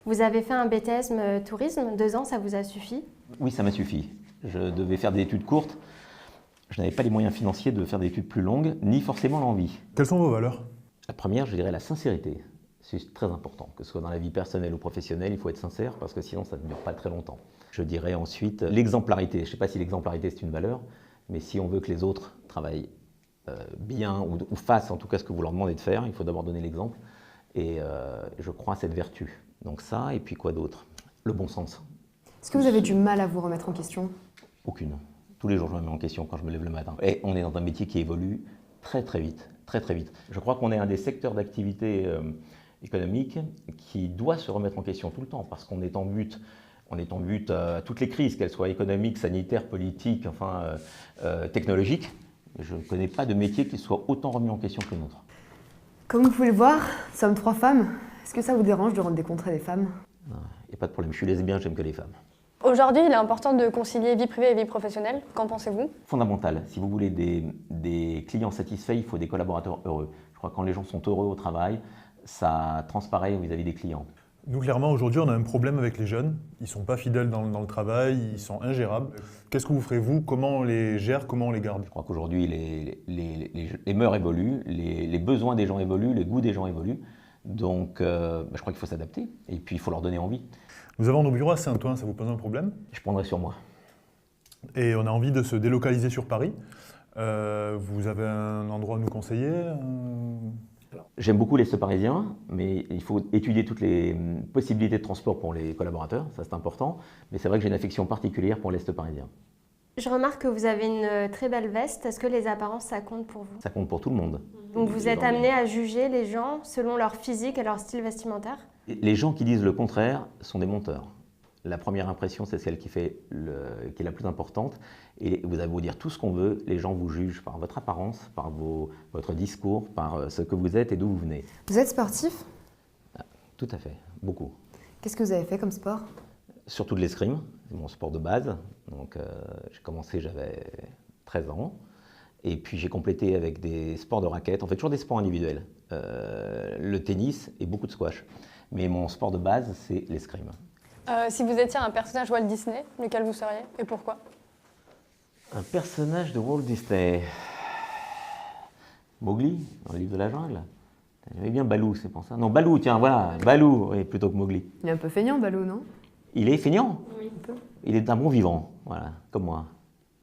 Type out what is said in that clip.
Vous avez fait un BTS tourisme, 2 ans, ça vous a suffi? Oui, ça m'a suffi. Je devais faire des études courtes. Je n'avais pas les moyens financiers de faire des études plus longues, ni forcément l'envie. Quelles sont vos valeurs? La première, je dirais la sincérité. C'est très important, que ce soit dans la vie personnelle ou professionnelle, il faut être sincère parce que sinon ça ne dure pas très longtemps. Je dirais ensuite l'exemplarité. Je ne sais pas si l'exemplarité c'est une valeur, mais si on veut que les autres travaillent bien ou fassent en tout cas ce que vous leur demandez de faire, il faut d'abord donner l'exemple. Et je crois à cette vertu. Donc ça, et puis quoi d'autre? Le bon sens. Est-ce que vous avez du mal à vous remettre en question? Aucune. Tous les jours, je me mets en question quand je me lève le matin. Et on est dans un métier qui évolue très très vite, très très vite. Je crois qu'on est un des secteurs d'activité économique qui doit se remettre en question tout le temps parce qu'on est en but. On est en but à toutes les crises, qu'elles soient économiques, sanitaires, politiques, enfin technologiques. Je ne connais pas de métier qui soit autant remis en question que le nôtre. Comme vous pouvez le voir, nous sommes 3 femmes. Est-ce que ça vous dérange de rendre des comptes à des femmes? Il n'y a pas de problème, je suis lesbien, j'aime que les femmes. Aujourd'hui, il est important de concilier vie privée et vie professionnelle. Qu'en pensez-vous? Fondamental. Si vous voulez des clients satisfaits, il faut des collaborateurs heureux. Je crois que quand les gens sont heureux au travail, ça transparaît vis-à-vis des clients. Nous, clairement, aujourd'hui, on a un problème avec les jeunes. Ils ne sont pas fidèles dans le travail, ils sont ingérables. Qu'est-ce que vous ferez, vous? Comment on les gère? Comment on les garde? Je crois qu'aujourd'hui, les mœurs évoluent, les besoins des gens évoluent, les goûts des gens évoluent. Donc, je crois qu'il faut s'adapter et puis il faut leur donner envie. Nous avons nos bureaux à Saint-Ouen, ça vous pose un problème? Je prendrai sur moi. Et on a envie de se délocaliser sur Paris. Vous avez un endroit à nous conseiller? J'aime beaucoup l'Est parisien, mais il faut étudier toutes les possibilités de transport pour les collaborateurs, ça c'est important. Mais c'est vrai que j'ai une affection particulière pour l'Est parisien. Je remarque que vous avez une très belle veste. Est-ce que les apparences, ça compte pour vous? Ça compte pour tout le monde. Donc vous êtes amené à juger les gens selon leur physique et leur style vestimentaire? Les gens qui disent le contraire sont des menteurs. La première impression, c'est celle qui est la plus importante. Et vous avez beau dire tout ce qu'on veut, les gens vous jugent par votre apparence, par votre discours, par ce que vous êtes et d'où vous venez. Vous êtes sportif? Tout à fait, beaucoup. Qu'est-ce que vous avez fait comme sport? Surtout de l'escrime, c'est mon sport de base. Donc j'ai commencé, j'avais 13 ans. Et puis j'ai complété avec des sports de raquettes. On fait toujours des sports individuels. Le tennis et beaucoup de squash. Mais mon sport de base, c'est l'escrime. Si vous étiez un personnage Walt Disney, lequel vous seriez et pourquoi? Un personnage de Walt Disney. Mowgli, dans le livre de la jungle. J'aimais bien Balou, c'est pour ça. Non, Balou, tiens, voilà, Balou, oui, plutôt que Mowgli. Il est un peu feignant, Balou, non? Il est feignant. Oui, un peu. Il est un bon vivant, voilà, comme moi.